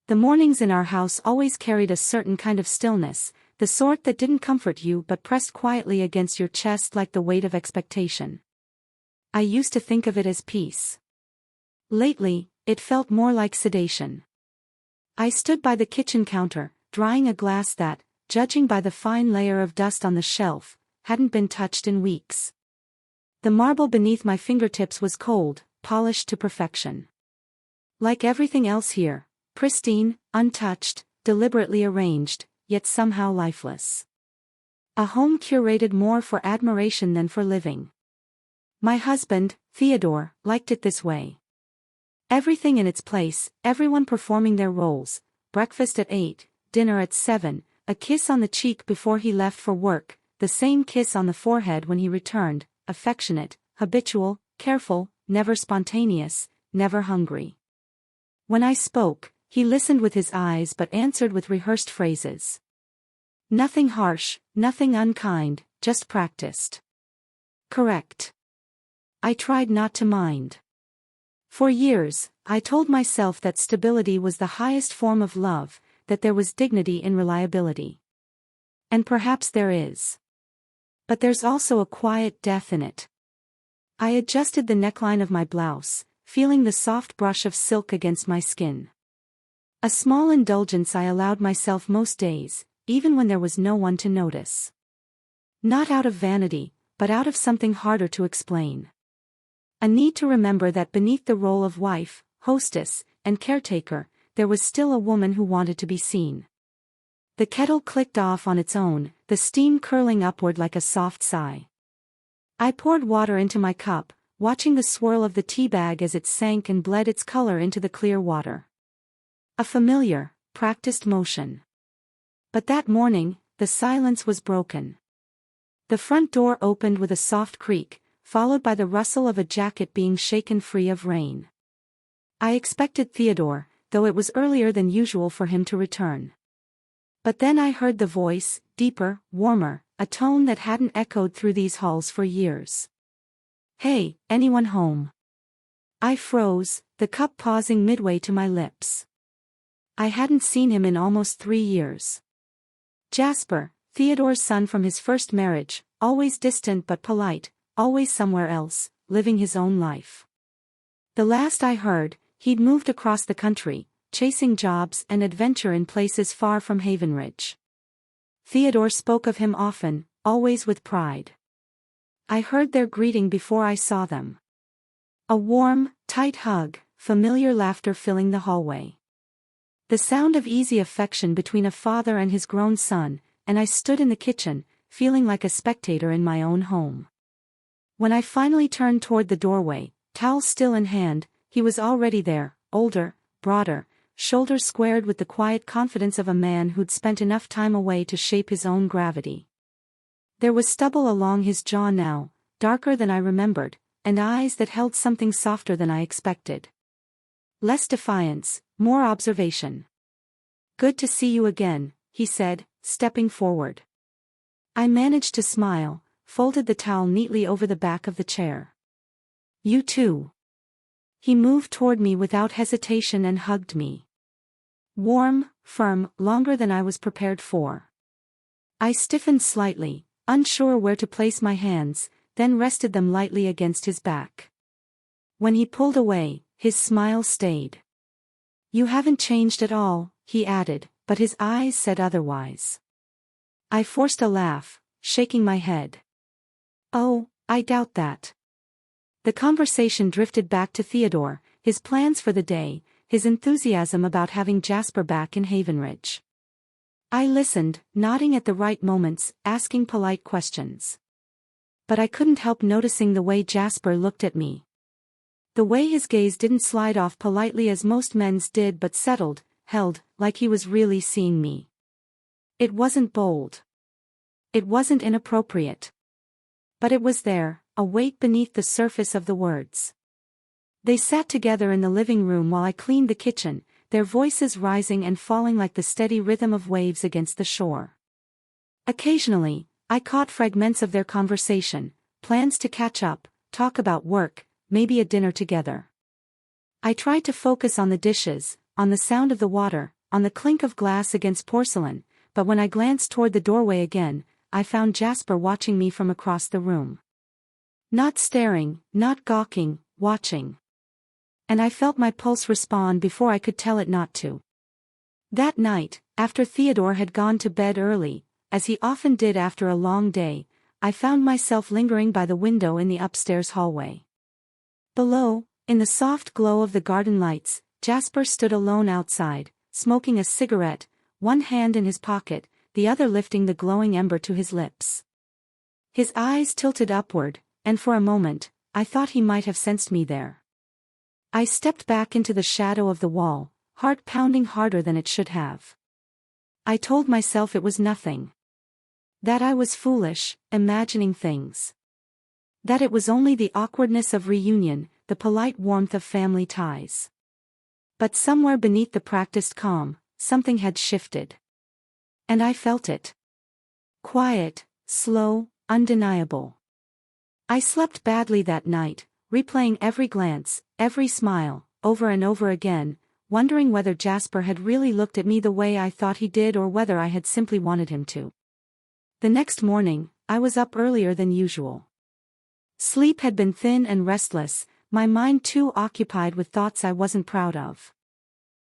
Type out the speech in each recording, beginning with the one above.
The mornings in our house always carried a certain kind of stillness, the sort that didn't comfort you but pressed quietly against your chest like the weight of expectation. I used to think of it as peace. Lately, it felt more like sedation. I stood by the kitchen counter, drying a glass that, judging by the fine layer of dust on the shelf, hadn't been touched in weeks. The marble beneath my fingertips was cold, polished to perfection. Like everything else here, pristine, untouched, deliberately arranged, yet somehow lifeless. A home curated more for admiration than for living. My husband, Theodore, liked it this way. Everything in its place, everyone performing their roles, breakfast at 8, dinner at 7, a kiss on the cheek before he left for work, the same kiss on the forehead when he returned, affectionate, habitual, careful, never spontaneous, never hungry. When I spoke, he listened with his eyes but answered with rehearsed phrases. Nothing harsh, nothing unkind, just practiced. Correct. I tried not to mind. For years, I told myself that stability was the highest form of love, that there was dignity in reliability. And perhaps there is. But there's also a quiet death in it. I adjusted the neckline of my blouse, feeling the soft brush of silk against my skin. A small indulgence I allowed myself most days, even when there was no one to notice. Not out of vanity, but out of something harder to explain. A need to remember that beneath the role of wife, hostess, and caretaker, there was still a woman who wanted to be seen. The kettle clicked off on its own, the steam curling upward like a soft sigh. I poured water into my cup, watching the swirl of the tea bag as it sank and bled its color into the clear water. A familiar, practiced motion. But that morning, the silence was broken. The front door opened with a soft creak, followed by the rustle of a jacket being shaken free of rain. I expected Theodore, though it was earlier than usual for him to return. But then I heard the voice, deeper, warmer, a tone that hadn't echoed through these halls for years. Hey, anyone home? I froze, the cup pausing midway to my lips. I hadn't seen him in almost 3 years. Jasper, Theodore's son from his first marriage, always distant but polite, always somewhere else, living his own life. The last I heard, he'd moved across the country, chasing jobs and adventure in places far from Havenridge. Theodore spoke of him often, always with pride. I heard their greeting before I saw them. A warm, tight hug, familiar laughter filling the hallway. The sound of easy affection between a father and his grown son, and I stood in the kitchen, feeling like a spectator in my own home. When I finally turned toward the doorway, towel still in hand, he was already there, older, broader, shoulders squared with the quiet confidence of a man who'd spent enough time away to shape his own gravity. There was stubble along his jaw now, darker than I remembered, and eyes that held something softer than I expected. Less defiance, more observation. Good to see you again, he said, stepping forward. I managed to smile, folded the towel neatly over the back of the chair. You too. He moved toward me without hesitation and hugged me. Warm, firm, longer than I was prepared for. I stiffened slightly, unsure where to place my hands, then rested them lightly against his back. When he pulled away, his smile stayed. You haven't changed at all, he added, but his eyes said otherwise. I forced a laugh, shaking my head. Oh, I doubt that. The conversation drifted back to Theodore, his plans for the day, his enthusiasm about having Jasper back in Havenridge. I listened, nodding at the right moments, asking polite questions. But I couldn't help noticing the way Jasper looked at me. The way his gaze didn't slide off politely as most men's did but settled, held, like he was really seeing me. It wasn't bold. It wasn't inappropriate. But it was there, a weight beneath the surface of the words. They sat together in the living room while I cleaned the kitchen, their voices rising and falling like the steady rhythm of waves against the shore. Occasionally, I caught fragments of their conversation, plans to catch up, talk about work, maybe a dinner together. I tried to focus on the dishes, on the sound of the water, on the clink of glass against porcelain, but when I glanced toward the doorway again, I found Jasper watching me from across the room. Not staring, not gawking, watching. And I felt my pulse respond before I could tell it not to. That night, after Theodore had gone to bed early, as he often did after a long day, I found myself lingering by the window in the upstairs hallway. Below, in the soft glow of the garden lights, Jasper stood alone outside, smoking a cigarette, one hand in his pocket, the other lifting the glowing ember to his lips. His eyes tilted upward, and for a moment, I thought he might have sensed me there. I stepped back into the shadow of the wall, heart pounding harder than it should have. I told myself it was nothing. That I was foolish, imagining things. That it was only the awkwardness of reunion, the polite warmth of family ties. But somewhere beneath the practiced calm, something had shifted. And I felt it. Quiet, slow, undeniable. I slept badly that night, replaying every glance, every smile, over and over again, wondering whether Jasper had really looked at me the way I thought he did or whether I had simply wanted him to. The next morning, I was up earlier than usual. Sleep had been thin and restless, my mind too occupied with thoughts I wasn't proud of.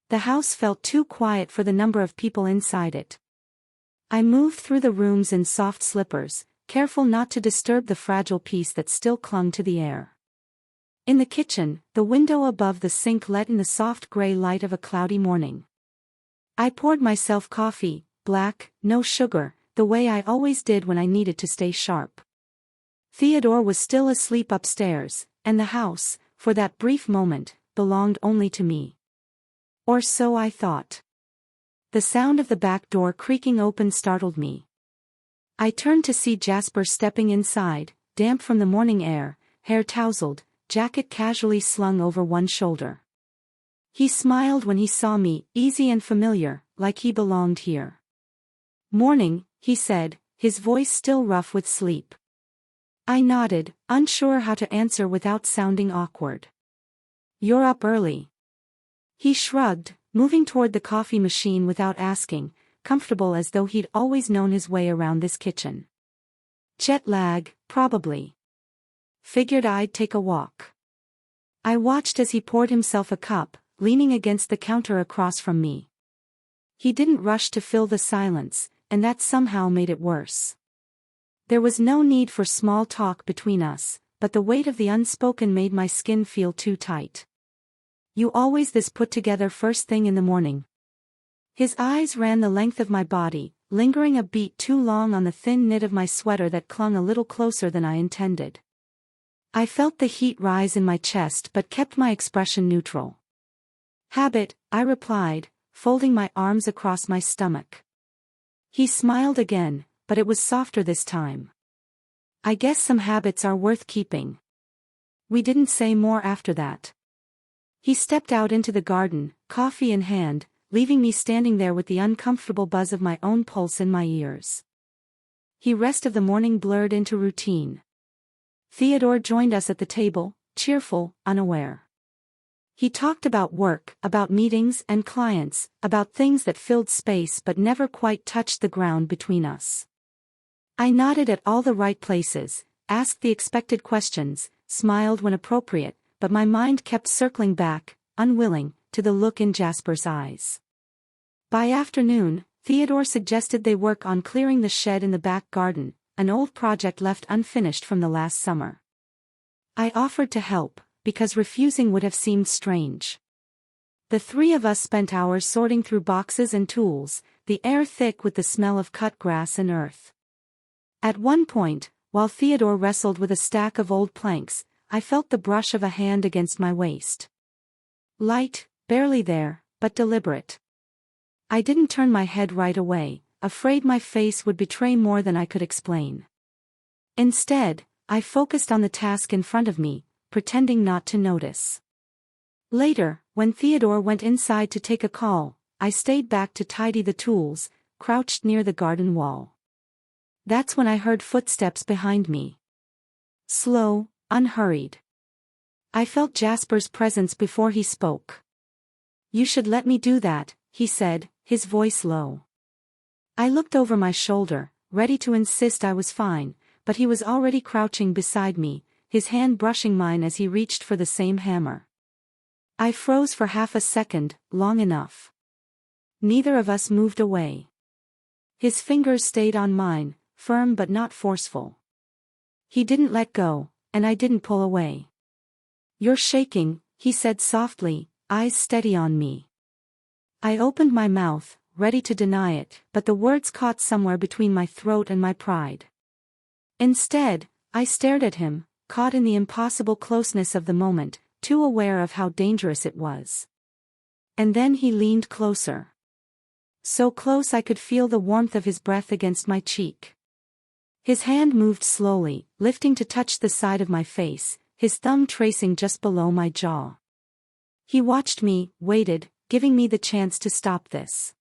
The house felt too quiet for the number of people inside it. I moved through the rooms in soft slippers, careful not to disturb the fragile peace that still clung to the air. In the kitchen, the window above the sink let in the soft gray light of a cloudy morning. I poured myself coffee, black, no sugar, the way I always did when I needed to stay sharp. Theodore was still asleep upstairs, and the house, for that brief moment, belonged only to me. Or so I thought. The sound of the back door creaking open startled me. I turned to see Jasper stepping inside, damp from the morning air, hair tousled, jacket casually slung over one shoulder. He smiled when he saw me, easy and familiar, like he belonged here. "Morning," he said, his voice still rough with sleep. I nodded, unsure how to answer without sounding awkward. "You're up early." He shrugged, moving toward the coffee machine without asking, comfortable as though he'd always known his way around this kitchen. "Jet lag, probably. Figured I'd take a walk." I watched as he poured himself a cup, leaning against the counter across from me. He didn't rush to fill the silence, and that somehow made it worse. There was no need for small talk between us, but the weight of the unspoken made my skin feel too tight. "You always this put together first thing in the morning?" His eyes ran the length of my body, lingering a beat too long on the thin knit of my sweater that clung a little closer than I intended. I felt the heat rise in my chest but kept my expression neutral. "Habit," I replied, folding my arms across my stomach. He smiled again, but it was softer this time. "I guess some habits are worth keeping." We didn't say more after that. He stepped out into the garden, coffee in hand, leaving me standing there with the uncomfortable buzz of my own pulse in my ears. The rest of the morning blurred into routine. Theodore joined us at the table, cheerful, unaware. He talked about work, about meetings and clients, about things that filled space but never quite touched the ground between us. I nodded at all the right places, asked the expected questions, smiled when appropriate, but my mind kept circling back, unwilling, to the look in Jasper's eyes. By afternoon, Theodore suggested they work on clearing the shed in the back garden, an old project left unfinished from the last summer. I offered to help, because refusing would have seemed strange. The three of us spent hours sorting through boxes and tools, the air thick with the smell of cut grass and earth. At one point, while Theodore wrestled with a stack of old planks, I felt the brush of a hand against my waist. Light, barely there, but deliberate. I didn't turn my head right away, afraid my face would betray more than I could explain. Instead, I focused on the task in front of me, pretending not to notice. Later, when Theodore went inside to take a call, I stayed back to tidy the tools, crouched near the garden wall. That's when I heard footsteps behind me. Slow, unhurried. I felt Jasper's presence before he spoke. You should let me do that, he said, his voice low. I looked over my shoulder, ready to insist I was fine, but he was already crouching beside me, his hand brushing mine as he reached for the same hammer. I froze for half a second, long enough. Neither of us moved away. His fingers stayed on mine, firm but not forceful. He didn't let go, and I didn't pull away. You're shaking, he said softly, eyes steady on me. I opened my mouth, ready to deny it, but the words caught somewhere between my throat and my pride. Instead, I stared at him, caught in the impossible closeness of the moment, too aware of how dangerous it was. And then he leaned closer. So close I could feel the warmth of his breath against my cheek. His hand moved slowly, lifting to touch the side of my face, his thumb tracing just below my jaw. He watched me, waited, giving me the chance to stop this.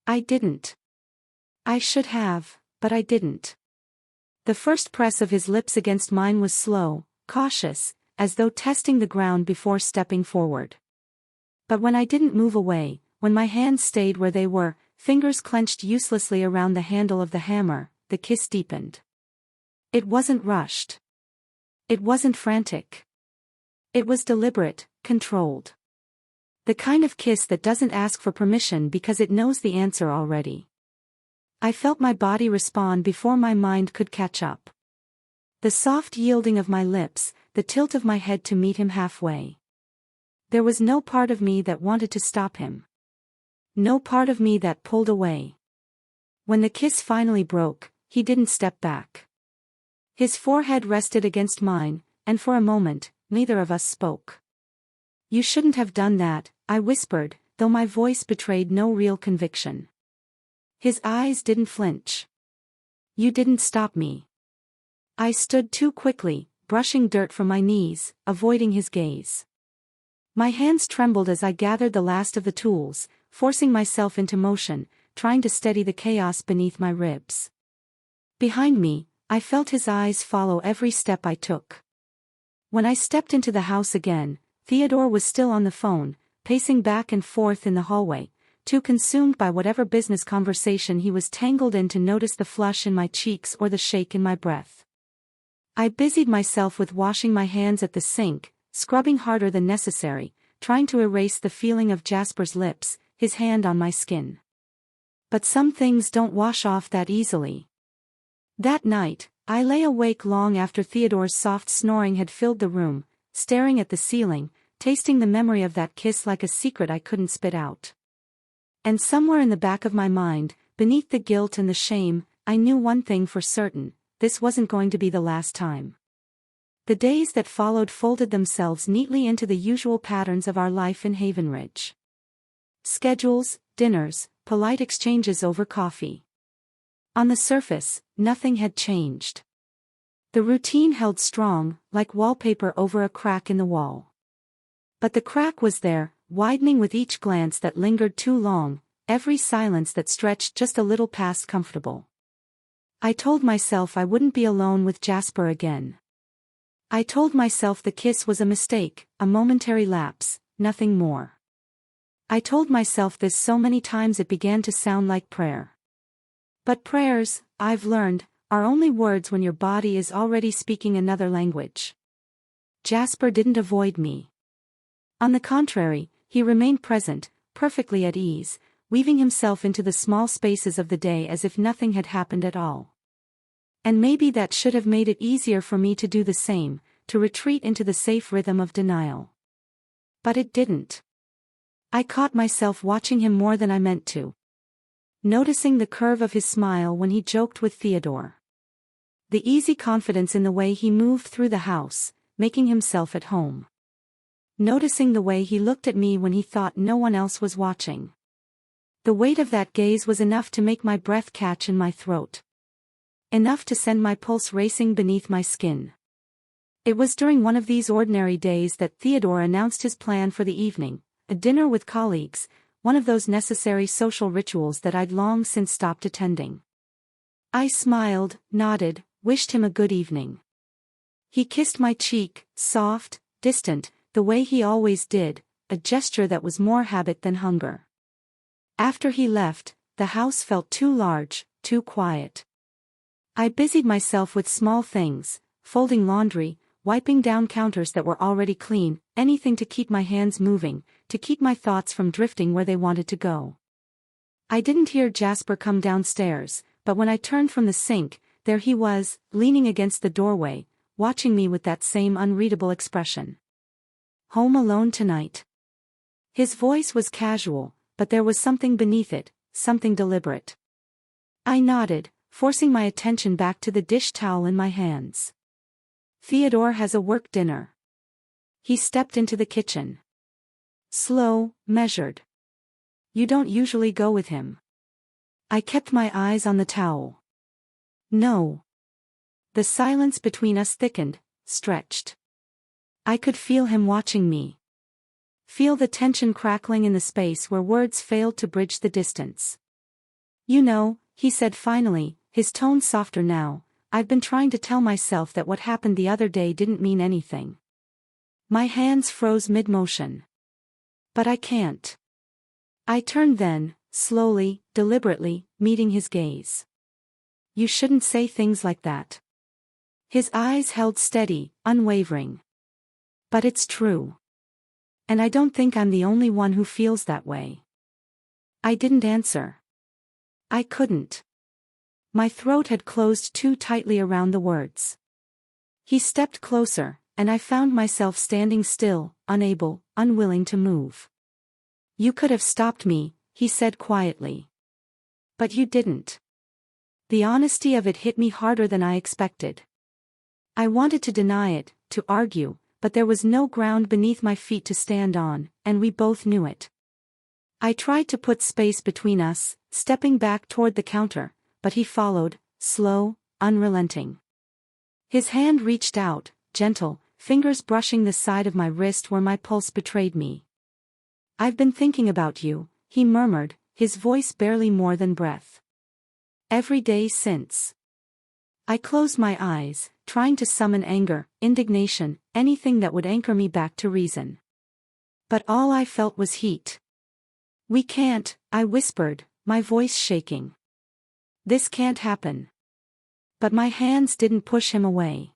I didn't. I should have, but I didn't. The first press of his lips against mine was slow, cautious, as though testing the ground before stepping forward. But when I didn't move away, when my hands stayed where they were, fingers clenched uselessly around the handle of the hammer, the kiss deepened. It wasn't rushed. It wasn't frantic. It was deliberate, controlled. The kind of kiss that doesn't ask for permission because it knows the answer already. I felt my body respond before my mind could catch up. The soft yielding of my lips, the tilt of my head to meet him halfway. There was no part of me that wanted to stop him. No part of me that pulled away. When the kiss finally broke, he didn't step back. His forehead rested against mine, and for a moment, neither of us spoke. You shouldn't have done that, I whispered, though my voice betrayed no real conviction. His eyes didn't flinch. You didn't stop me. I stood too quickly, brushing dirt from my knees, avoiding his gaze. My hands trembled as I gathered the last of the tools, forcing myself into motion, trying to steady the chaos beneath my ribs. Behind me, I felt his eyes follow every step I took. When I stepped into the house again, Theodore was still on the phone, pacing back and forth in the hallway, too consumed by whatever business conversation he was tangled in to notice the flush in my cheeks or the shake in my breath. I busied myself with washing my hands at the sink, scrubbing harder than necessary, trying to erase the feeling of Jasper's lips, his hand on my skin. But some things don't wash off that easily. That night, I lay awake long after Theodore's soft snoring had filled the room, staring at the ceiling, tasting the memory of that kiss like a secret I couldn't spit out. And somewhere in the back of my mind, beneath the guilt and the shame, I knew one thing for certain: this wasn't going to be the last time. The days that followed folded themselves neatly into the usual patterns of our life in Haven Ridge. Schedules, dinners, polite exchanges over coffee. On the surface, nothing had changed. The routine held strong, like wallpaper over a crack in the wall. But the crack was there, widening with each glance that lingered too long, every silence that stretched just a little past comfortable. I told myself I wouldn't be alone with Jasper again. I told myself the kiss was a mistake, a momentary lapse, nothing more. I told myself this so many times it began to sound like prayer. But prayers, I've learned, are only words when your body is already speaking another language. Jasper didn't avoid me. On the contrary, he remained present, perfectly at ease, weaving himself into the small spaces of the day as if nothing had happened at all. And maybe that should have made it easier for me to do the same, to retreat into the safe rhythm of denial. But it didn't. I caught myself watching him more than I meant to. Noticing the curve of his smile when he joked with Theodore. The easy confidence in the way he moved through the house, making himself at home. Noticing the way he looked at me when he thought no one else was watching. The weight of that gaze was enough to make my breath catch in my throat. Enough to send my pulse racing beneath my skin. It was during one of these ordinary days that Theodore announced his plan for the evening, a dinner with colleagues, one of those necessary social rituals that I'd long since stopped attending. I smiled, nodded, wished him a good evening. He kissed my cheek, soft, distant, the way he always did, a gesture that was more habit than hunger. After he left, the house felt too large, too quiet. I busied myself with small things, folding laundry, wiping down counters that were already clean, anything to keep my hands moving, to keep my thoughts from drifting where they wanted to go. I didn't hear Jasper come downstairs, but when I turned from the sink, there he was, leaning against the doorway, watching me with that same unreadable expression. "Home alone tonight?" His voice was casual, but there was something beneath it, something deliberate. I nodded, forcing my attention back to the dish towel in my hands. "Theodore has a work dinner." He stepped into the kitchen. Slow, measured. "You don't usually go with him." I kept my eyes on the towel. "No." The silence between us thickened, stretched. I could feel him watching me. Feel the tension crackling in the space where words failed to bridge the distance. "You know," he said finally, his tone softer now, "I've been trying to tell myself that what happened the other day didn't mean anything." My hands froze mid-motion. "But I can't." I turned then, slowly, deliberately, meeting his gaze. "You shouldn't say things like that." His eyes held steady, unwavering. "But it's true. And I don't think I'm the only one who feels that way." I didn't answer. I couldn't. My throat had closed too tightly around the words. He stepped closer, and I found myself standing still, unable, unwilling to move. "You could have stopped me," he said quietly. "But you didn't." The honesty of it hit me harder than I expected. I wanted to deny it, to argue, but there was no ground beneath my feet to stand on, and we both knew it. I tried to put space between us, stepping back toward the counter, but he followed, slow, unrelenting. His hand reached out, gentle, fingers brushing the side of my wrist where my pulse betrayed me. "I've been thinking about you," he murmured, his voice barely more than breath. "Every day since." I closed my eyes, trying to summon anger, indignation, anything that would anchor me back to reason. But all I felt was heat. "We can't," I whispered, my voice shaking. "This can't happen." But my hands didn't push him away.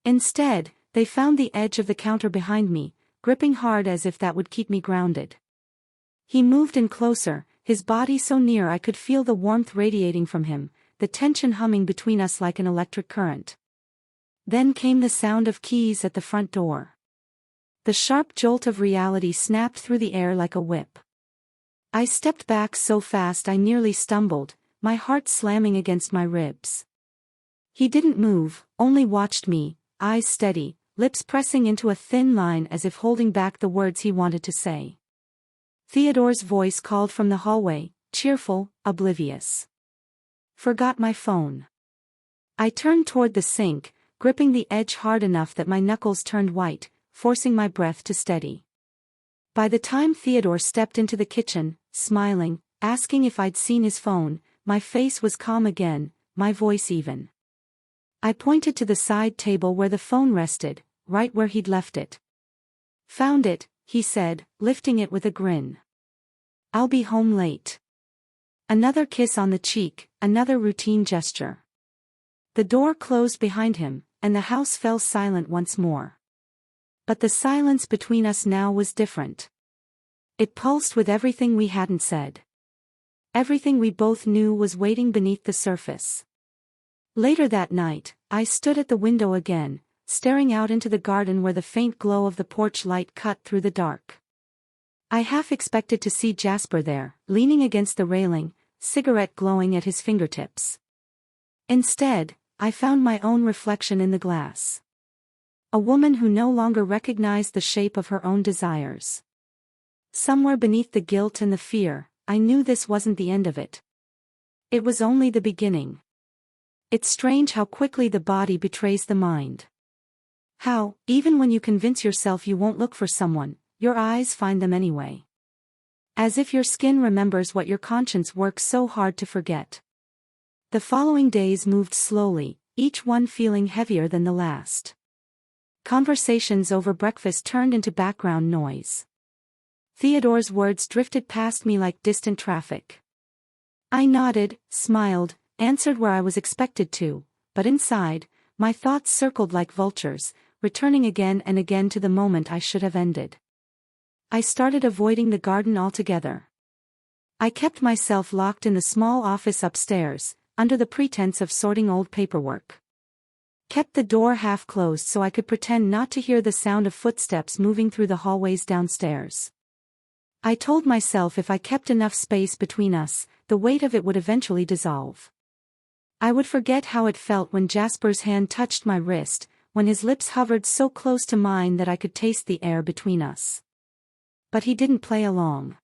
Instead, they found the edge of the counter behind me, gripping hard as if that would keep me grounded. He moved in closer, his body so near I could feel the warmth radiating from him, the tension humming between us like an electric current. Then came the sound of keys at the front door. The sharp jolt of reality snapped through the air like a whip. I stepped back so fast I nearly stumbled, my heart slamming against my ribs. He didn't move, only watched me, eyes steady, lips pressing into a thin line as if holding back the words he wanted to say. Theodore's voice called from the hallway, cheerful, oblivious. "Forgot my phone." I turned toward the sink, gripping the edge hard enough that my knuckles turned white, forcing my breath to steady. By the time Theodore stepped into the kitchen, smiling, asking if I'd seen his phone, my face was calm again, my voice even. I pointed to the side table where the phone rested, right where he'd left it. "Found it," he said, lifting it with a grin. "I'll be home late." Another kiss on the cheek, another routine gesture. The door closed behind him, and the house fell silent once more. But the silence between us now was different. It pulsed with everything we hadn't said. Everything we both knew was waiting beneath the surface. Later that night, I stood at the window again, staring out into the garden where the faint glow of the porch light cut through the dark. I half expected to see Jasper there, leaning against the railing, cigarette glowing at his fingertips. Instead, I found my own reflection in the glass. A woman who no longer recognized the shape of her own desires. Somewhere beneath the guilt and the fear, I knew this wasn't the end of it. It was only the beginning. It's strange how quickly the body betrays the mind. How, even when you convince yourself you won't look for someone, your eyes find them anyway. As if your skin remembers what your conscience works so hard to forget. The following days moved slowly, each one feeling heavier than the last. Conversations over breakfast turned into background noise. Theodore's words drifted past me like distant traffic. I nodded, smiled, answered where I was expected to, but inside, my thoughts circled like vultures, returning again and again to the moment I should have ended. I started avoiding the garden altogether. I kept myself locked in the small office upstairs, under the pretense of sorting old paperwork. Kept the door half closed so I could pretend not to hear the sound of footsteps moving through the hallways downstairs. I told myself if I kept enough space between us, the weight of it would eventually dissolve. I would forget how it felt when Jasper's hand touched my wrist, when his lips hovered so close to mine that I could taste the air between us. But he didn't play along.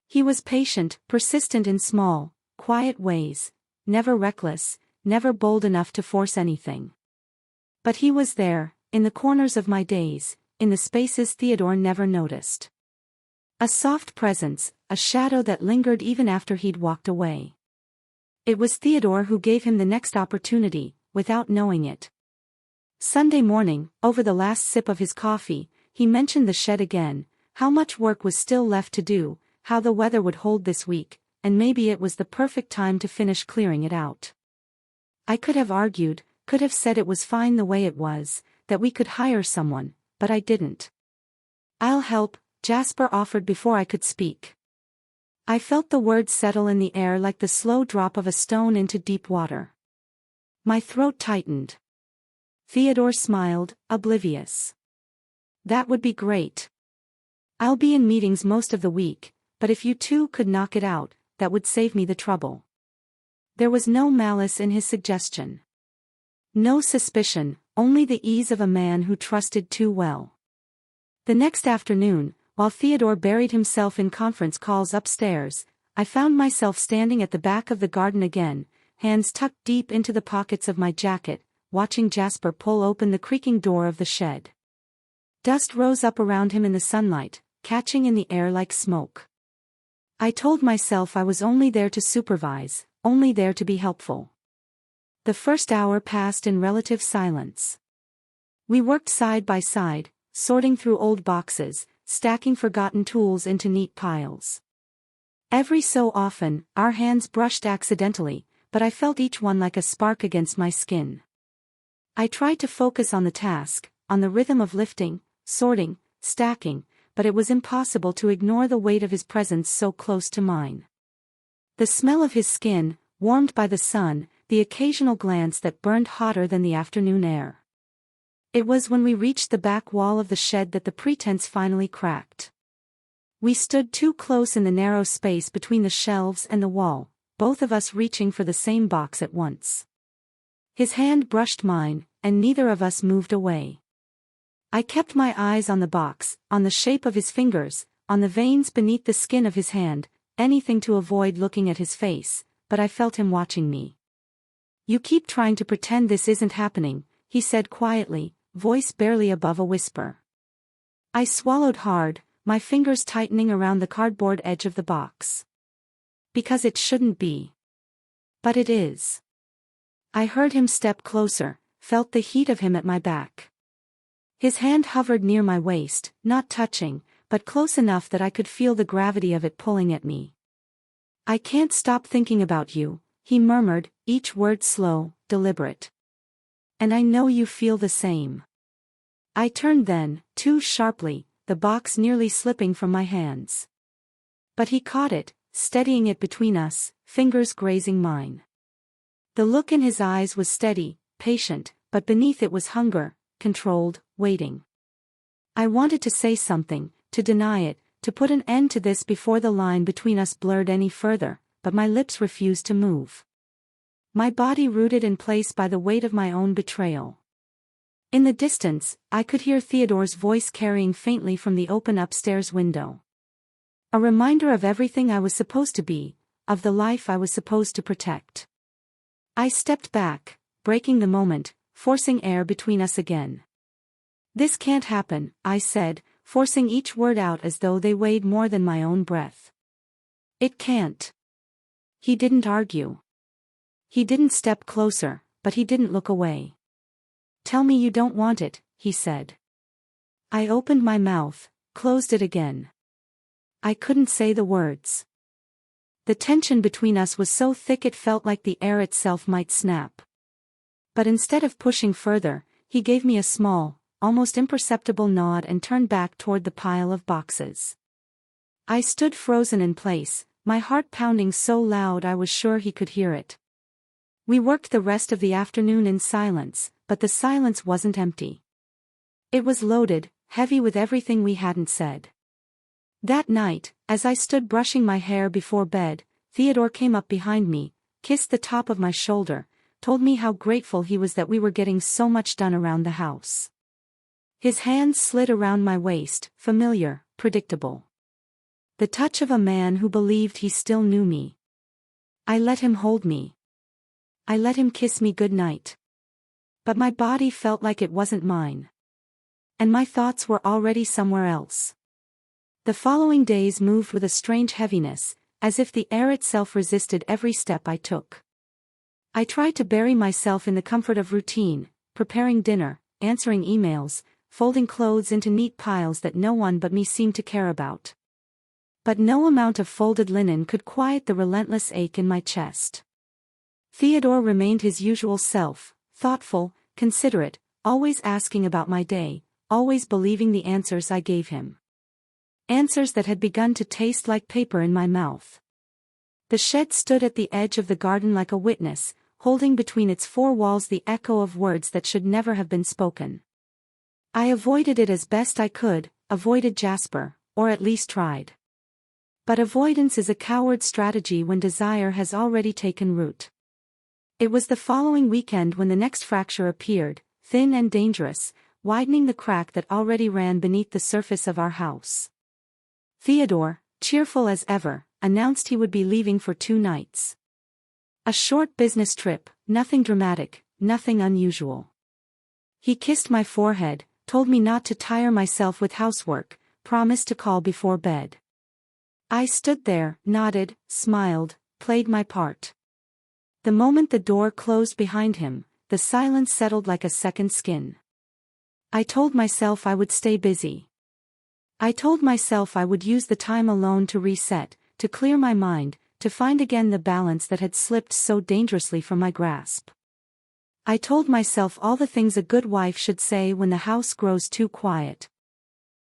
He was patient, persistent in small, quiet ways, never reckless, never bold enough to force anything. But he was there, in the corners of my days, in the spaces Theodore never noticed. A soft presence, a shadow that lingered even after he'd walked away. It was Theodore who gave him the next opportunity, without knowing it. Sunday morning, over the last sip of his coffee, he mentioned the shed again, how much work was still left to do, how the weather would hold this week, and maybe it was the perfect time to finish clearing it out. I could have argued, could have said it was fine the way it was, that we could hire someone, but I didn't. I'll help, Jasper offered before I could speak. I felt the words settle in the air like the slow drop of a stone into deep water. My throat tightened. Theodore smiled, oblivious. That would be great. I'll be in meetings most of the week, but if you two could knock it out, that would save me the trouble. There was no malice in his suggestion. No suspicion, only the ease of a man who trusted too well. The next afternoon, while Theodore buried himself in conference calls upstairs, I found myself standing at the back of the garden again, hands tucked deep into the pockets of my jacket, watching Jasper pull open the creaking door of the shed. Dust rose up around him in the sunlight, catching in the air like smoke. I told myself I was only there to supervise, only there to be helpful. The first hour passed in relative silence. We worked side by side, sorting through old boxes, stacking forgotten tools into neat piles. Every so often, our hands brushed accidentally, but I felt each one like a spark against my skin. I tried to focus on the task, on the rhythm of lifting, sorting, stacking, but it was impossible to ignore the weight of his presence so close to mine. The smell of his skin, warmed by the sun, the occasional glance that burned hotter than the afternoon air. It was when we reached the back wall of the shed that the pretense finally cracked. We stood too close in the narrow space between the shelves and the wall, both of us reaching for the same box at once. His hand brushed mine, and neither of us moved away. I kept my eyes on the box, on the shape of his fingers, on the veins beneath the skin of his hand, anything to avoid looking at his face, but I felt him watching me. "You keep trying to pretend this isn't happening," he said quietly, voice barely above a whisper. I swallowed hard, my fingers tightening around the cardboard edge of the box. "Because it shouldn't be. But it is." I heard him step closer, felt the heat of him at my back. His hand hovered near my waist, not touching, but close enough that I could feel the gravity of it pulling at me. "I can't stop thinking about you," he murmured, each word slow, deliberate. "And I know you feel the same." I turned then, too sharply, the box nearly slipping from my hands. But he caught it, steadying it between us, fingers grazing mine. The look in his eyes was steady, patient, but beneath it was hunger, controlled, waiting. I wanted to say something, to deny it, to put an end to this before the line between us blurred any further, but my lips refused to move. My body rooted in place by the weight of my own betrayal. In the distance, I could hear Theodore's voice carrying faintly from the open upstairs window. A reminder of everything I was supposed to be, of the life I was supposed to protect. I stepped back, breaking the moment, forcing air between us again. "This can't happen," I said, forcing each word out as though they weighed more than my own breath. "It can't." He didn't argue. He didn't step closer, but he didn't look away. "Tell me you don't want it," he said. I opened my mouth, closed it again. I couldn't say the words. The tension between us was so thick it felt like the air itself might snap. But instead of pushing further, he gave me a small, almost imperceptible nod and turned back toward the pile of boxes. I stood frozen in place, my heart pounding so loud I was sure he could hear it. We worked the rest of the afternoon in silence, but the silence wasn't empty. It was loaded, heavy with everything we hadn't said. That night, as I stood brushing my hair before bed, Theodore came up behind me, kissed the top of my shoulder, told me how grateful he was that we were getting so much done around the house. His hands slid around my waist, familiar, predictable. The touch of a man who believed he still knew me. I let him hold me. I let him kiss me goodnight. But my body felt like it wasn't mine. And my thoughts were already somewhere else. The following days moved with a strange heaviness, as if the air itself resisted every step I took. I tried to bury myself in the comfort of routine, preparing dinner, answering emails, folding clothes into neat piles that no one but me seemed to care about. But no amount of folded linen could quiet the relentless ache in my chest. Theodore remained his usual self, thoughtful, considerate, always asking about my day, always believing the answers I gave him. Answers that had begun to taste like paper in my mouth. The shed stood at the edge of the garden like a witness, holding between its four walls the echo of words that should never have been spoken. I avoided it as best I could, avoided Jasper, or at least tried. But avoidance is a coward strategy when desire has already taken root. It was the following weekend when the next fracture appeared, thin and dangerous, widening the crack that already ran beneath the surface of our house. Theodore, cheerful as ever, announced he would be leaving for 2 nights. A short business trip, nothing dramatic, nothing unusual. He kissed my forehead, told me not to tire myself with housework, promised to call before bed. I stood there, nodded, smiled, played my part. The moment the door closed behind him, the silence settled like a second skin. I told myself I would stay busy. I told myself I would use the time alone to reset, to clear my mind, to find again the balance that had slipped so dangerously from my grasp. I told myself all the things a good wife should say when the house grows too quiet.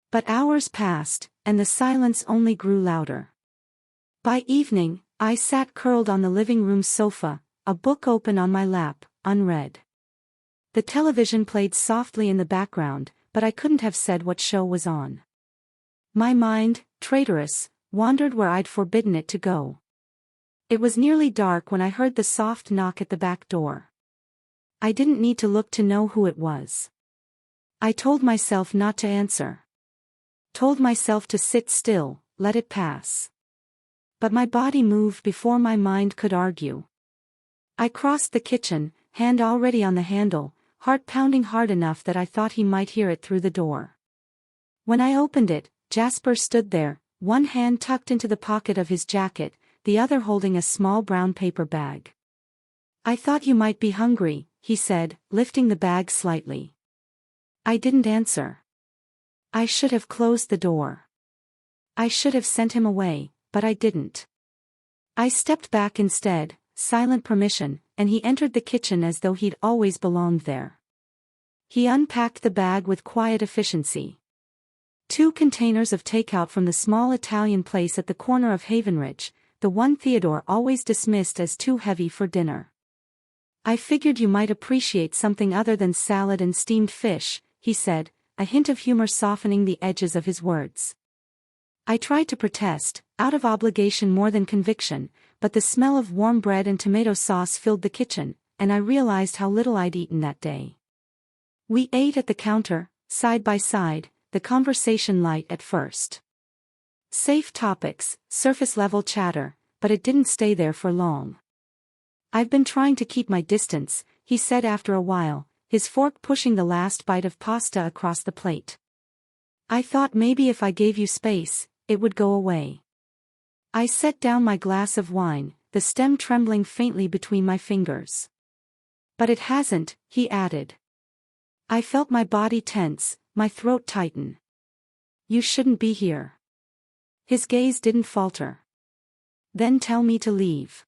But hours passed, and the silence only grew louder. By evening, I sat curled on the living room sofa, a book open on my lap, unread. The television played softly in the background, but I couldn't have said what show was on. My mind, traitorous, wandered where I'd forbidden it to go. It was nearly dark when I heard the soft knock at the back door. I didn't need to look to know who it was. I told myself not to answer. Told myself to sit still, let it pass. But my body moved before my mind could argue. I crossed the kitchen, hand already on the handle, heart pounding hard enough that I thought he might hear it through the door. When I opened it, Jasper stood there, one hand tucked into the pocket of his jacket, the other holding a small brown paper bag. "I thought you might be hungry," he said, lifting the bag slightly. I didn't answer. I should have closed the door. I should have sent him away, but I didn't. I stepped back instead, silent permission, and he entered the kitchen as though he'd always belonged there. He unpacked the bag with quiet efficiency. 2 containers of takeout from the small Italian place at the corner of Havenridge, the one Theodore always dismissed as too heavy for dinner. "I figured you might appreciate something other than salad and steamed fish," he said, a hint of humor softening the edges of his words. I tried to protest, out of obligation more than conviction, but the smell of warm bread and tomato sauce filled the kitchen, and I realized how little I'd eaten that day. We ate at the counter, side by side, the conversation light at first. Safe topics, surface-level chatter, but it didn't stay there for long. "I've been trying to keep my distance," he said after a while, his fork pushing the last bite of pasta across the plate. "I thought maybe if I gave you space, it would go away." I set down my glass of wine, the stem trembling faintly between my fingers. "But it hasn't," he added. I felt my body tense, my throat tighten. "You shouldn't be here." His gaze didn't falter. Then tell me to leave.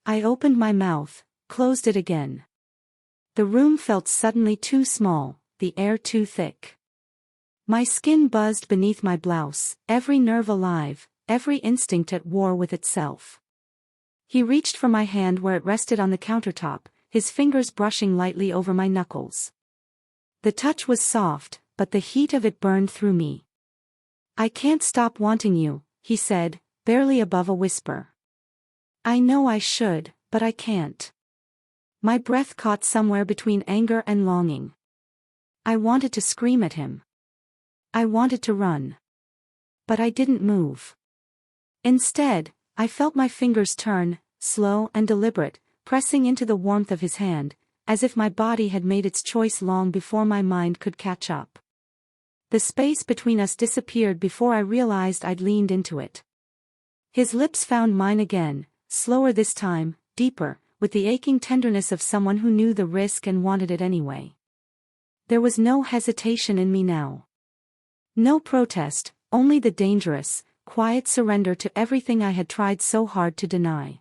I opened my mouth, closed it again. The room felt suddenly too small, the air too thick. My skin buzzed beneath my blouse, every nerve alive, every instinct at war with itself. He reached for my hand where it rested on the countertop, his fingers brushing lightly over my knuckles. The touch was soft, but the heat of it burned through me. I can't stop wanting you, he said, barely above a whisper. I know I should, but I can't. My breath caught somewhere between anger and longing. I wanted to scream at him. I wanted to run. But I didn't move. Instead, I felt my fingers turn, slow and deliberate, pressing into the warmth of his hand, as if my body had made its choice long before my mind could catch up. The space between us disappeared before I realized I'd leaned into it. His lips found mine again, slower this time, deeper, with the aching tenderness of someone who knew the risk and wanted it anyway. There was no hesitation in me now. No protest, only the dangerous, quiet surrender to everything I had tried so hard to deny.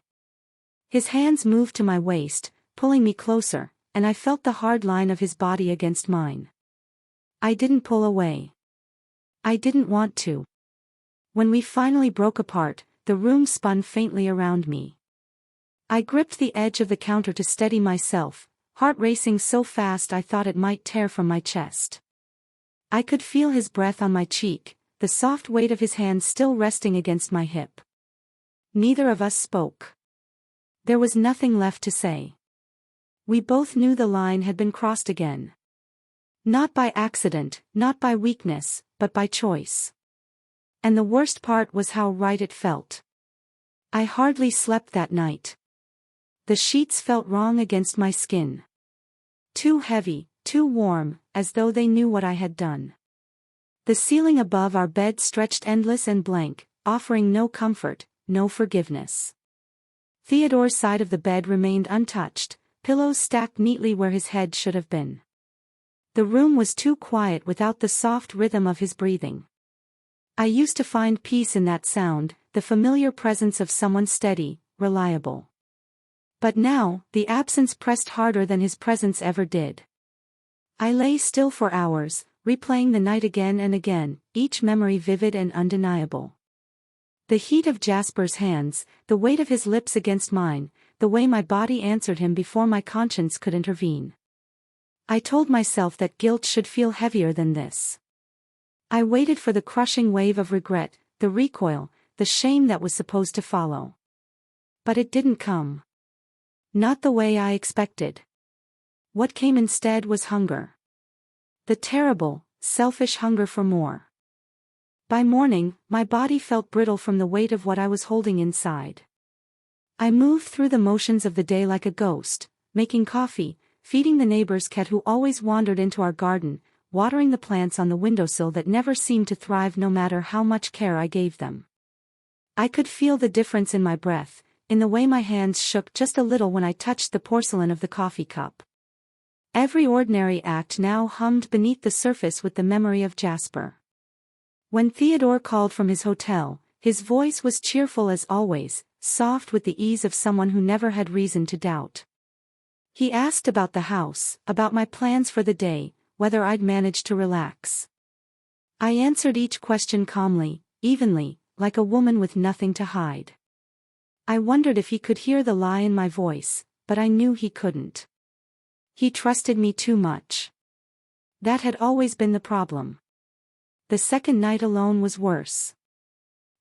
His hands moved to my waist, pulling me closer, and I felt the hard line of his body against mine. I didn't pull away. I didn't want to. When we finally broke apart, the room spun faintly around me. I gripped the edge of the counter to steady myself, heart racing so fast I thought it might tear from my chest. I could feel his breath on my cheek, the soft weight of his hand still resting against my hip. Neither of us spoke. There was nothing left to say. We both knew the line had been crossed again. Not by accident, not by weakness, but by choice. And the worst part was how right it felt. I hardly slept that night. The sheets felt wrong against my skin. Too heavy, too warm, as though they knew what I had done. The ceiling above our bed stretched endless and blank, offering no comfort, no forgiveness. Theodore's side of the bed remained untouched, pillows stacked neatly where his head should have been. The room was too quiet without the soft rhythm of his breathing. I used to find peace in that sound, the familiar presence of someone steady, reliable. But now, the absence pressed harder than his presence ever did. I lay still for hours, replaying the night again and again, each memory vivid and undeniable. The heat of Jasper's hands, the weight of his lips against mine, the way my body answered him before my conscience could intervene. I told myself that guilt should feel heavier than this. I waited for the crushing wave of regret, the recoil, the shame that was supposed to follow. But it didn't come. Not the way I expected. What came instead was hunger. The terrible, selfish hunger for more. By morning, my body felt brittle from the weight of what I was holding inside. I moved through the motions of the day like a ghost, making coffee, feeding the neighbor's cat who always wandered into our garden, watering the plants on the windowsill that never seemed to thrive no matter how much care I gave them. I could feel the difference in my breath, in the way my hands shook just a little when I touched the porcelain of the coffee cup. Every ordinary act now hummed beneath the surface with the memory of Jasper. When Theodore called from his hotel, his voice was cheerful as always, soft with the ease of someone who never had reason to doubt. He asked about the house, about my plans for the day, whether I'd managed to relax. I answered each question calmly, evenly, like a woman with nothing to hide. I wondered if he could hear the lie in my voice, but I knew he couldn't. He trusted me too much. That had always been the problem. The second night alone was worse.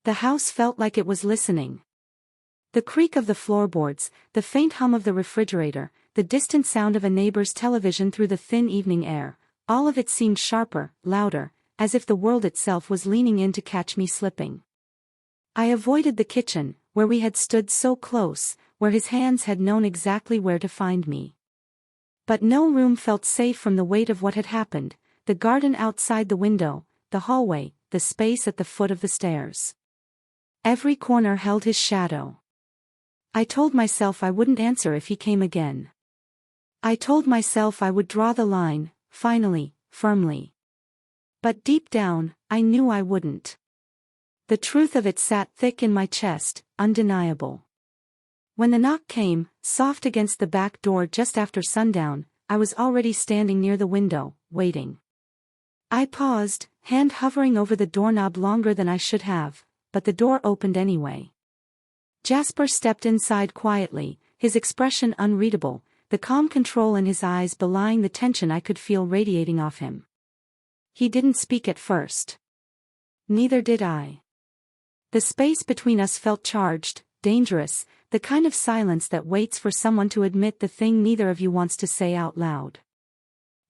The house felt like it was listening. The creak of the floorboards, the faint hum of the refrigerator, the distant sound of a neighbor's television through the thin evening air, all of it seemed sharper, louder, as if the world itself was leaning in to catch me slipping. I avoided the kitchen, where we had stood so close, where his hands had known exactly where to find me. But no room felt safe from the weight of what had happened, the garden outside the window, the hallway, the space at the foot of the stairs. Every corner held his shadow. I told myself I wouldn't answer if he came again. I told myself I would draw the line, finally, firmly. But deep down, I knew I wouldn't. The truth of it sat thick in my chest, undeniable. When the knock came, soft against the back door just after sundown, I was already standing near the window, waiting. I paused, hand hovering over the doorknob longer than I should have, but the door opened anyway. Jasper stepped inside quietly, his expression unreadable, the calm control in his eyes belying the tension I could feel radiating off him. He didn't speak at first. Neither did I. The space between us felt charged, dangerous, the kind of silence that waits for someone to admit the thing neither of you wants to say out loud.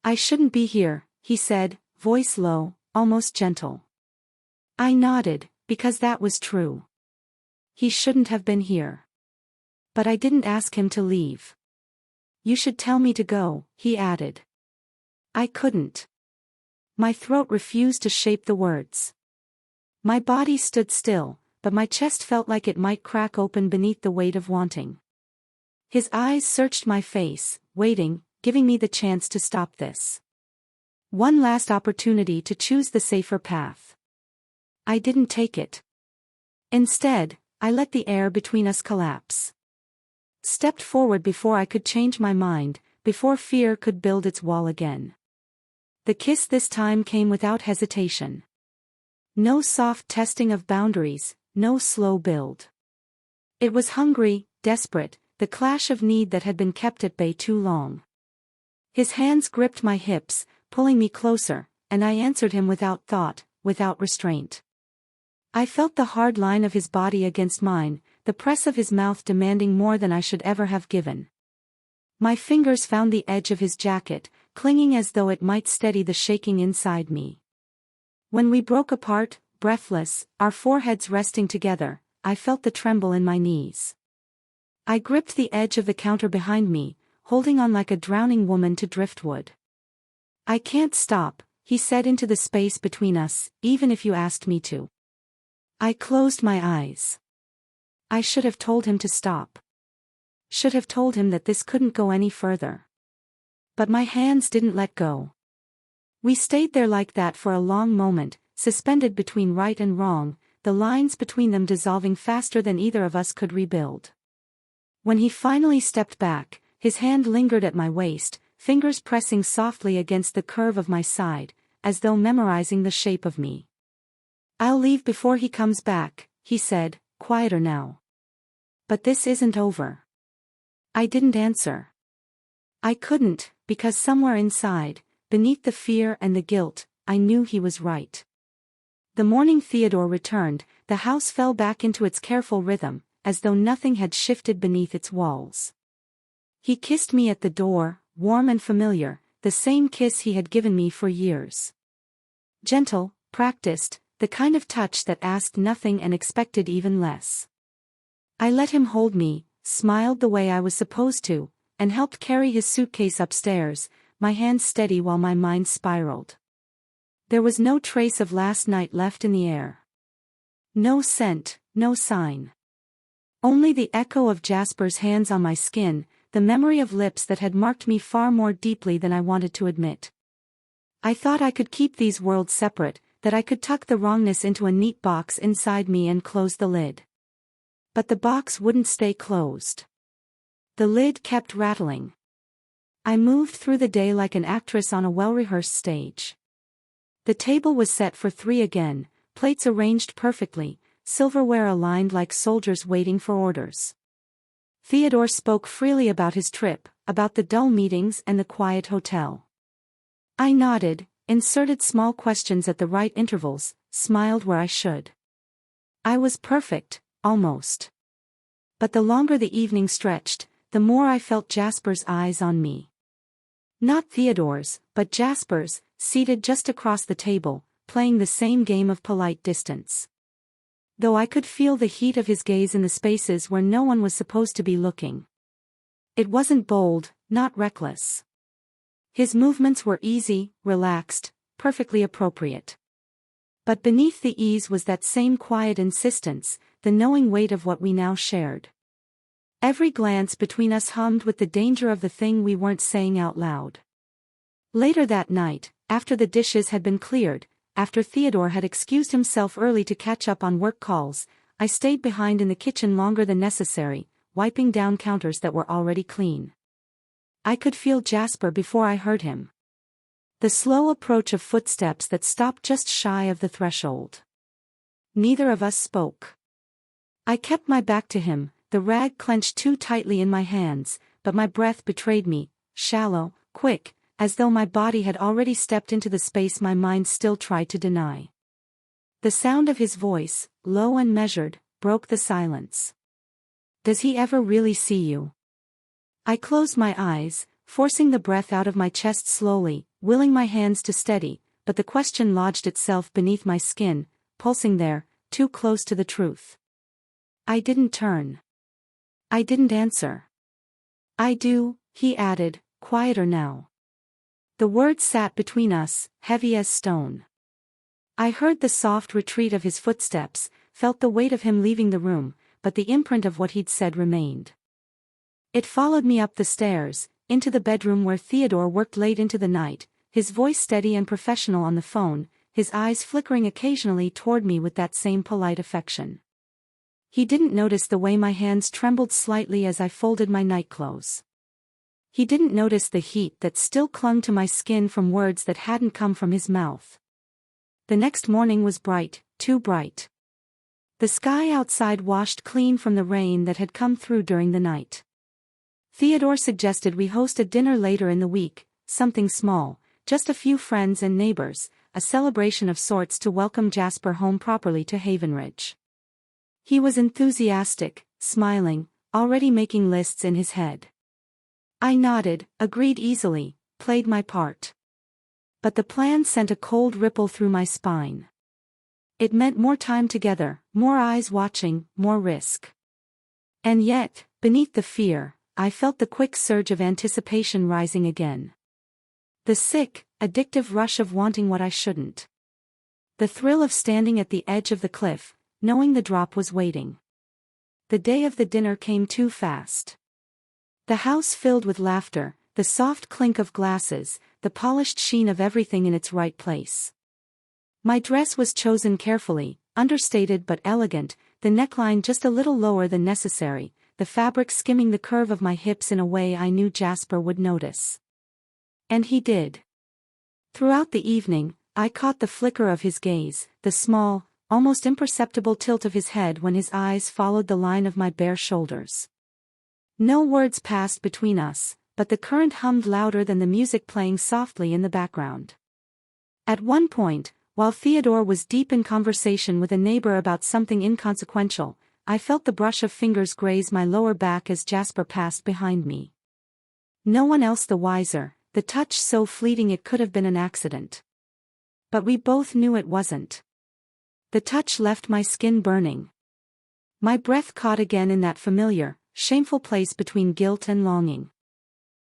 "I shouldn't be here," he said, voice low, almost gentle. I nodded, because that was true. He shouldn't have been here. But I didn't ask him to leave. "You should tell me to go," he added. I couldn't. My throat refused to shape the words. My body stood still, but my chest felt like it might crack open beneath the weight of wanting. His eyes searched my face, waiting, giving me the chance to stop this. One last opportunity to choose the safer path. I didn't take it. Instead, I let the air between us collapse. Stepped forward before I could change my mind, before fear could build its wall again. The kiss this time came without hesitation. No soft testing of boundaries, no slow build. It was hungry, desperate, the clash of need that had been kept at bay too long. His hands gripped my hips, pulling me closer, and I answered him without thought, without restraint. I felt the hard line of his body against mine, the press of his mouth demanding more than I should ever have given. My fingers found the edge of his jacket, clinging as though it might steady the shaking inside me. When we broke apart, breathless, our foreheads resting together, I felt the tremble in my knees. I gripped the edge of the counter behind me, holding on like a drowning woman to driftwood. "I can't stop," he said into the space between us, "even if you asked me to." I closed my eyes. I should have told him to stop. Should have told him that this couldn't go any further. But my hands didn't let go. We stayed there like that for a long moment, suspended between right and wrong, the lines between them dissolving faster than either of us could rebuild. When he finally stepped back, his hand lingered at my waist, fingers pressing softly against the curve of my side, as though memorizing the shape of me. "I'll leave before he comes back," he said, quieter now. "But this isn't over." I didn't answer. I couldn't, because somewhere inside, beneath the fear and the guilt, I knew he was right. The morning Theodore returned, the house fell back into its careful rhythm, as though nothing had shifted beneath its walls. He kissed me at the door, warm and familiar, the same kiss he had given me for years. Gentle, practiced, the kind of touch that asked nothing and expected even less. I let him hold me, smiled the way I was supposed to, and helped carry his suitcase upstairs, my hands steady while my mind spiraled. There was no trace of last night left in the air. No scent, no sign. Only the echo of Jasper's hands on my skin, the memory of lips that had marked me far more deeply than I wanted to admit. I thought I could keep these worlds separate, that I could tuck the wrongness into a neat box inside me and close the lid. But the box wouldn't stay closed. The lid kept rattling. I moved through the day like an actress on a well-rehearsed stage. The table was set for 3 again, plates arranged perfectly, silverware aligned like soldiers waiting for orders. Theodore spoke freely about his trip, about the dull meetings and the quiet hotel. I nodded, inserted small questions at the right intervals, smiled where I should. I was perfect, almost. But the longer the evening stretched, the more I felt Jasper's eyes on me. Not Theodore's, but Jasper's, seated just across the table, playing the same game of polite distance. Though I could feel the heat of his gaze in the spaces where no one was supposed to be looking. It wasn't bold, not reckless. His movements were easy, relaxed, perfectly appropriate. But beneath the ease was that same quiet insistence, the knowing weight of what we now shared. Every glance between us hummed with the danger of the thing we weren't saying out loud. Later that night, after the dishes had been cleared, after Theodore had excused himself early to catch up on work calls, I stayed behind in the kitchen longer than necessary, wiping down counters that were already clean. I could feel Jasper before I heard him. The slow approach of footsteps that stopped just shy of the threshold. Neither of us spoke. I kept my back to him, the rag clenched too tightly in my hands, but my breath betrayed me, shallow, quick, as though my body had already stepped into the space my mind still tried to deny. The sound of his voice, low and measured, broke the silence. "Does he ever really see you?" I closed my eyes, forcing the breath out of my chest slowly, willing my hands to steady, but the question lodged itself beneath my skin, pulsing there, too close to the truth. I didn't turn. I didn't answer. "I do," he added, quieter now. The words sat between us, heavy as stone. I heard the soft retreat of his footsteps, felt the weight of him leaving the room, but the imprint of what he'd said remained. It followed me up the stairs, into the bedroom where Theodore worked late into the night, his voice steady and professional on the phone, his eyes flickering occasionally toward me with that same polite affection. He didn't notice the way my hands trembled slightly as I folded my nightclothes. He didn't notice the heat that still clung to my skin from words that hadn't come from his mouth. The next morning was bright, too bright. The sky outside washed clean from the rain that had come through during the night. Theodore suggested we host a dinner later in the week, something small, just a few friends and neighbors, a celebration of sorts to welcome Jasper home properly to Havenridge. He was enthusiastic, smiling, already making lists in his head. I nodded, agreed easily, played my part. But the plan sent a cold ripple through my spine. It meant more time together, more eyes watching, more risk. And yet, beneath the fear, I felt the quick surge of anticipation rising again. The sick, addictive rush of wanting what I shouldn't. The thrill of standing at the edge of the cliff, knowing the drop was waiting. The day of the dinner came too fast. The house filled with laughter, the soft clink of glasses, the polished sheen of everything in its right place. My dress was chosen carefully, understated but elegant, the neckline just a little lower than necessary, the fabric skimming the curve of my hips in a way I knew Jasper would notice. And he did. Throughout the evening, I caught the flicker of his gaze, the small, almost imperceptible tilt of his head when his eyes followed the line of my bare shoulders. No words passed between us, but the current hummed louder than the music playing softly in the background. At one point, while Theodore was deep in conversation with a neighbor about something inconsequential, I felt the brush of fingers graze my lower back as Jasper passed behind me. No one else the wiser, the touch so fleeting it could have been an accident. But we both knew it wasn't. The touch left my skin burning. My breath caught again in that familiar, shameful place between guilt and longing.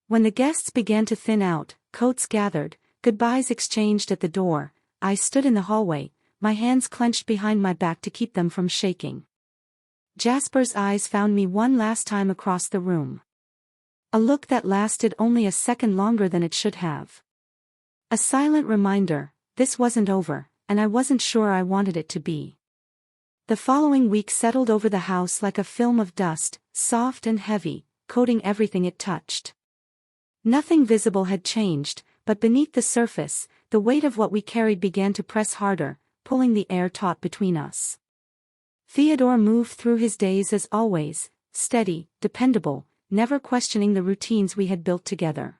When the guests began to thin out, coats gathered, goodbyes exchanged at the door, I stood in the hallway, my hands clenched behind my back to keep them from shaking. Jasper's eyes found me one last time across the room. A look that lasted only a second longer than it should have. A silent reminder, this wasn't over, and I wasn't sure I wanted it to be. The following week settled over the house like a film of dust, soft and heavy, coating everything it touched. Nothing visible had changed, but beneath the surface, the weight of what we carried began to press harder, pulling the air taut between us. Theodore moved through his days as always, steady, dependable, never questioning the routines we had built together.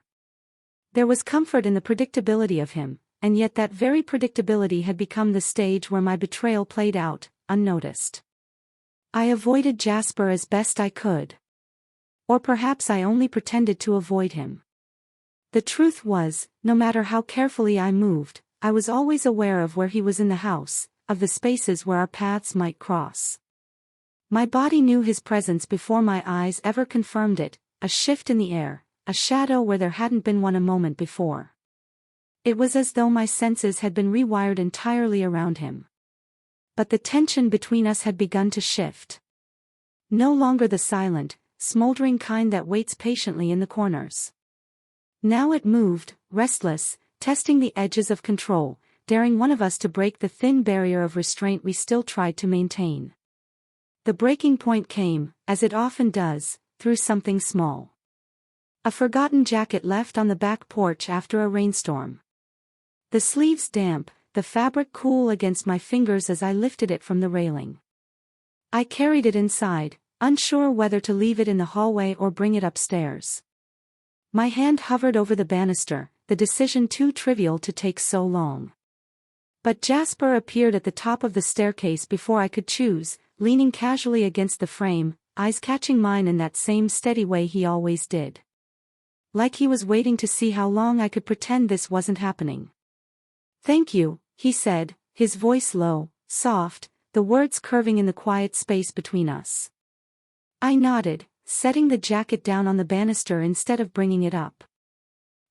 There was comfort in the predictability of him, and yet that very predictability had become the stage where my betrayal played out, unnoticed. I avoided Jasper as best I could. Or perhaps I only pretended to avoid him. The truth was, no matter how carefully I moved, I was always aware of where he was in the house, of the spaces where our paths might cross. My body knew his presence before my eyes ever confirmed it, a shift in the air, a shadow where there hadn't been one a moment before. It was as though my senses had been rewired entirely around him. But the tension between us had begun to shift. No longer the silent, smoldering kind that waits patiently in the corners. Now it moved, restless, testing the edges of control, daring one of us to break the thin barrier of restraint we still tried to maintain. The breaking point came, as it often does, through something small. A forgotten jacket left on the back porch after a rainstorm. The sleeves damp, the fabric cool against my fingers as I lifted it from the railing. I carried it inside, unsure whether to leave it in the hallway or bring it upstairs. My hand hovered over the banister, the decision too trivial to take so long. But Jasper appeared at the top of the staircase before I could choose, leaning casually against the frame, eyes catching mine in that same steady way he always did. Like he was waiting to see how long I could pretend this wasn't happening. "Thank you," he said, his voice low, soft, the words curving in the quiet space between us. I nodded, setting the jacket down on the banister instead of bringing it up.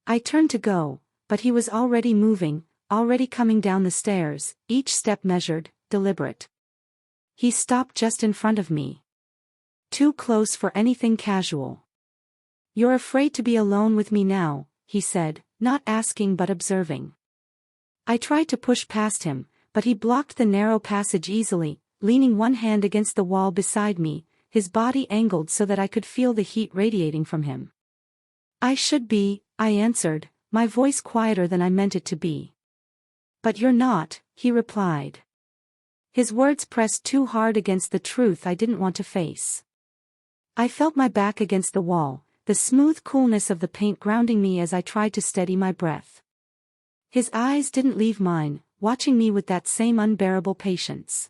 I turned to go, but he was already moving, already coming down the stairs, each step measured, deliberate. He stopped just in front of me. Too close for anything casual. "You're afraid to be alone with me now," he said, not asking but observing. I tried to push past him, but he blocked the narrow passage easily, leaning one hand against the wall beside me, his body angled so that I could feel the heat radiating from him. "I should be," I answered, my voice quieter than I meant it to be. "But you're not," he replied. His words pressed too hard against the truth I didn't want to face. I felt my back against the wall, the smooth coolness of the paint grounding me as I tried to steady my breath. His eyes didn't leave mine, watching me with that same unbearable patience.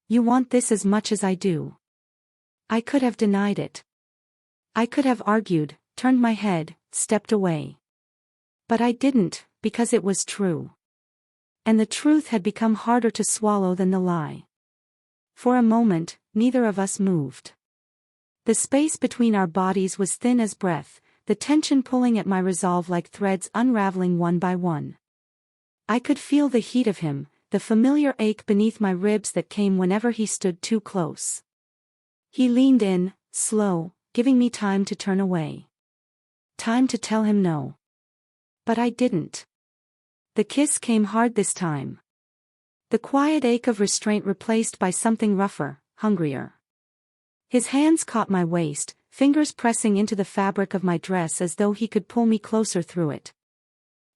"You want this as much as I do." I could have denied it. I could have argued, turned my head, stepped away. But I didn't, because it was true. And the truth had become harder to swallow than the lie. For a moment, neither of us moved. The space between our bodies was thin as breath, the tension pulling at my resolve like threads unraveling one by one. I could feel the heat of him, the familiar ache beneath my ribs that came whenever he stood too close. He leaned in, slow, giving me time to turn away. Time to tell him no. But I didn't. The kiss came hard this time. The quiet ache of restraint replaced by something rougher, hungrier. His hands caught my waist, fingers pressing into the fabric of my dress as though he could pull me closer through it.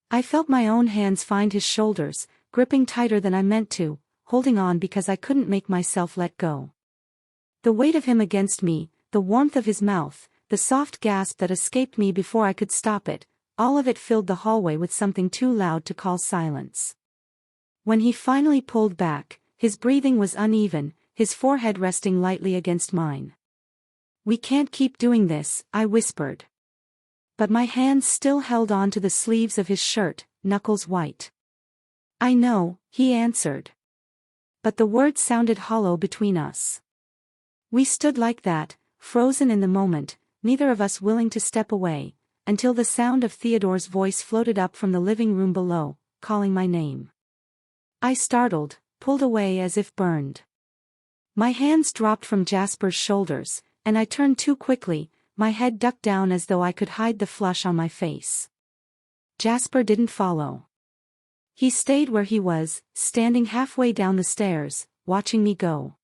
I felt my own hands find his shoulders, gripping tighter than I meant to, holding on because I couldn't make myself let go. The weight of him against me, the warmth of his mouth, the soft gasp that escaped me before I could stop it, all of it filled the hallway with something too loud to call silence. When he finally pulled back, his breathing was uneven, his forehead resting lightly against mine. "We can't keep doing this," I whispered. But my hands still held on to the sleeves of his shirt, knuckles white. "I know," he answered. But the words sounded hollow between us. We stood like that, frozen in the moment, neither of us willing to step away, until the sound of Theodore's voice floated up from the living room below, calling my name. I startled, pulled away as if burned. My hands dropped from Jasper's shoulders, and I turned too quickly, my head ducked down as though I could hide the flush on my face. Jasper didn't follow. He stayed where he was, standing halfway down the stairs, watching me go.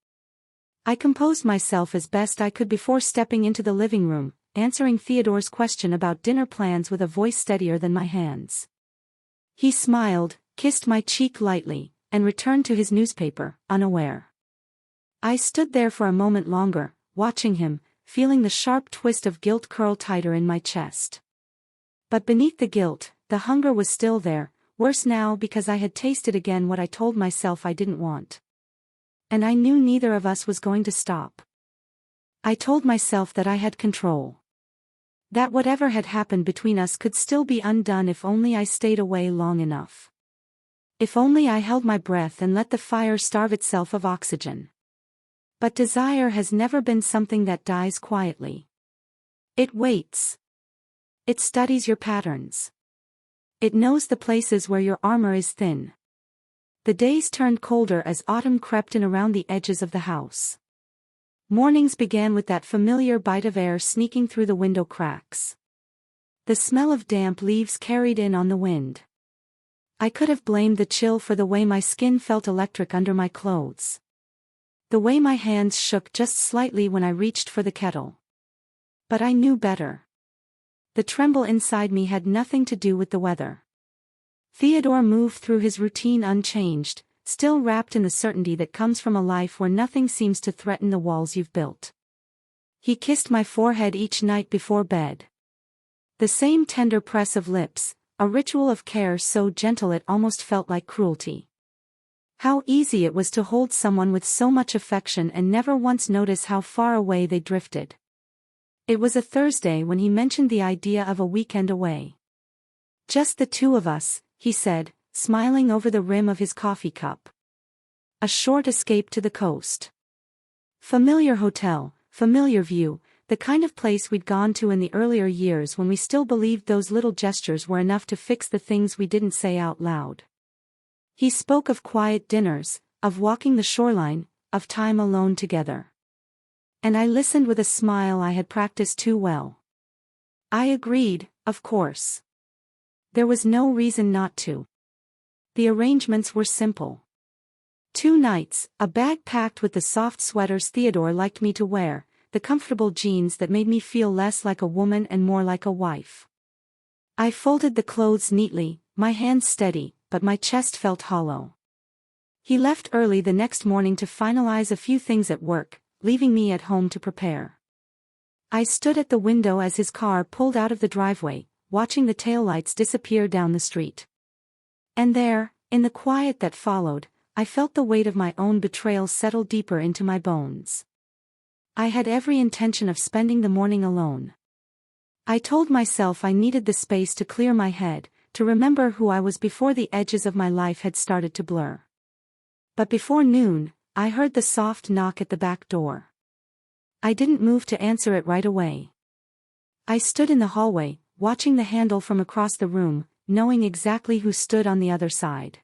I composed myself as best I could before stepping into the living room, answering Theodore's question about dinner plans with a voice steadier than my hands. He smiled, kissed my cheek lightly, and returned to his newspaper, unaware. I stood there for a moment longer, watching him, feeling the sharp twist of guilt curl tighter in my chest. But beneath the guilt, the hunger was still there, worse now because I had tasted again what I told myself I didn't want. And I knew neither of us was going to stop. I told myself that I had control. That whatever had happened between us could still be undone if only I stayed away long enough. If only I held my breath and let the fire starve itself of oxygen. But desire has never been something that dies quietly. It waits. It studies your patterns. It knows the places where your armor is thin. The days turned colder as autumn crept in around the edges of the house. Mornings began with that familiar bite of air sneaking through the window cracks. The smell of damp leaves carried in on the wind. I could have blamed the chill for the way my skin felt electric under my clothes. The way my hands shook just slightly when I reached for the kettle. But I knew better. The tremble inside me had nothing to do with the weather. Theodore moved through his routine unchanged, still wrapped in the certainty that comes from a life where nothing seems to threaten the walls you've built. He kissed my forehead each night before bed. The same tender press of lips, a ritual of care so gentle it almost felt like cruelty. How easy it was to hold someone with so much affection and never once notice how far away they drifted. It was a Thursday when he mentioned the idea of a weekend away. Just the two of us, he said, smiling over the rim of his coffee cup. A short escape to the coast. Familiar hotel, familiar view, the kind of place we'd gone to in the earlier years when we still believed those little gestures were enough to fix the things we didn't say out loud. He spoke of quiet dinners, of walking the shoreline, of time alone together. And I listened with a smile I had practiced too well. I agreed, of course. There was no reason not to. The arrangements were simple. 2 nights, a bag packed with the soft sweaters Theodore liked me to wear, the comfortable jeans that made me feel less like a woman and more like a wife. I folded the clothes neatly, my hands steady, but my chest felt hollow. He left early the next morning to finalize a few things at work, leaving me at home to prepare. I stood at the window as his car pulled out of the driveway, watching the taillights disappear down the street. And there, in the quiet that followed, I felt the weight of my own betrayal settle deeper into my bones. I had every intention of spending the morning alone. I told myself I needed the space to clear my head, to remember who I was before the edges of my life had started to blur. But before noon, I heard the soft knock at the back door. I didn't move to answer it right away. I stood in the hallway, watching the handle from across the room, knowing exactly who stood on the other side.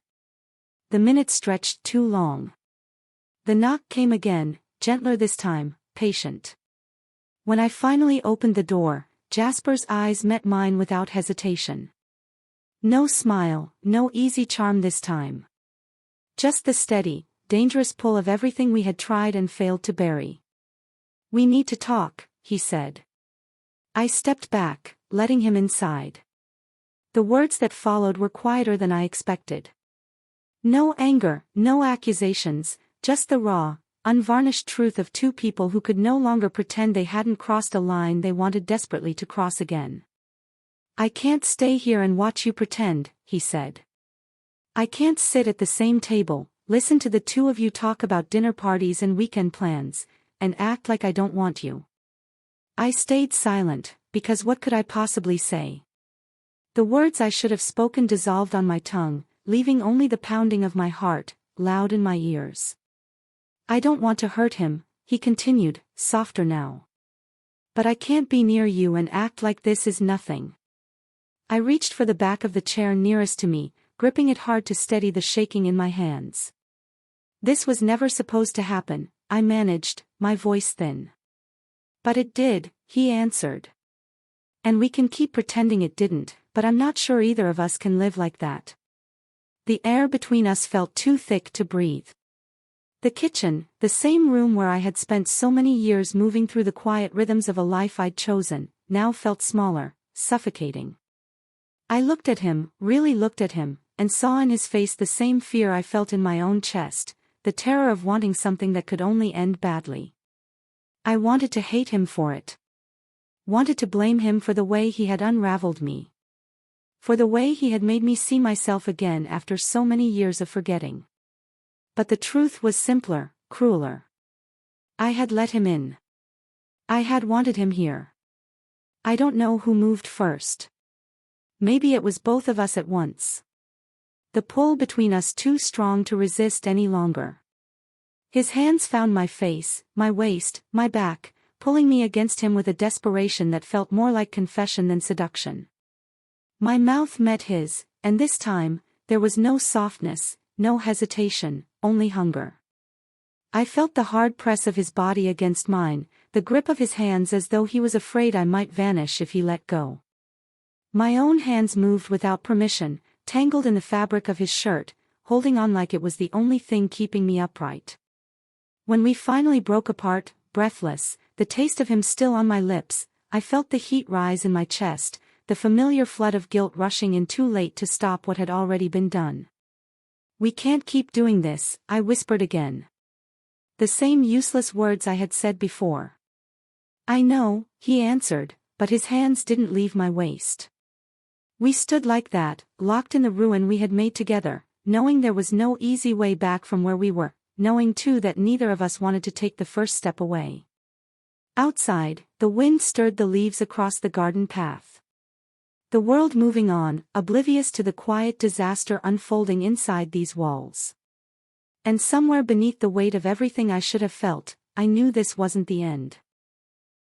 The minutes stretched too long. The knock came again, gentler this time, patient. When I finally opened the door, Jasper's eyes met mine without hesitation. No smile, no easy charm this time. Just the steady, dangerous pull of everything we had tried and failed to bury. "We need to talk," he said. I stepped back, letting him inside. The words that followed were quieter than I expected. No anger, no accusations, just the raw, unvarnished truth of two people who could no longer pretend they hadn't crossed a line they wanted desperately to cross again. "I can't stay here and watch you pretend," he said. "I can't sit at the same table, listen to the two of you talk about dinner parties and weekend plans, and act like I don't want you." I stayed silent, because what could I possibly say? The words I should have spoken dissolved on my tongue, leaving only the pounding of my heart, loud in my ears. "I don't want to hurt him," he continued, softer now. "But I can't be near you and act like this is nothing." I reached for the back of the chair nearest to me, gripping it hard to steady the shaking in my hands. "This was never supposed to happen," I managed, my voice thin. "But it did," he answered. "And we can keep pretending it didn't, but I'm not sure either of us can live like that." The air between us felt too thick to breathe. The kitchen, the same room where I had spent so many years moving through the quiet rhythms of a life I'd chosen, now felt smaller, suffocating. I looked at him, really looked at him, and saw in his face the same fear I felt in my own chest, the terror of wanting something that could only end badly. I wanted to hate him for it. Wanted to blame him for the way he had unraveled me. For the way he had made me see myself again after so many years of forgetting. But the truth was simpler, crueler. I had let him in. I had wanted him here. I don't know who moved first. Maybe it was both of us at once. The pull between us too strong to resist any longer. His hands found my face, my waist, my back, pulling me against him with a desperation that felt more like confession than seduction. My mouth met his, and this time, there was no softness, no hesitation, only hunger. I felt the hard press of his body against mine, the grip of his hands as though he was afraid I might vanish if he let go. My own hands moved without permission, tangled in the fabric of his shirt, holding on like it was the only thing keeping me upright. When we finally broke apart, breathless, the taste of him still on my lips, I felt the heat rise in my chest, the familiar flood of guilt rushing in too late to stop what had already been done. "We can't keep doing this," I whispered again. The same useless words I had said before. "I know," he answered, but his hands didn't leave my waist. We stood like that, locked in the ruin we had made together, knowing there was no easy way back from where we were, knowing too that neither of us wanted to take the first step away. Outside, the wind stirred the leaves across the garden path. The world moving on, oblivious to the quiet disaster unfolding inside these walls. And somewhere beneath the weight of everything I should have felt, I knew this wasn't the end.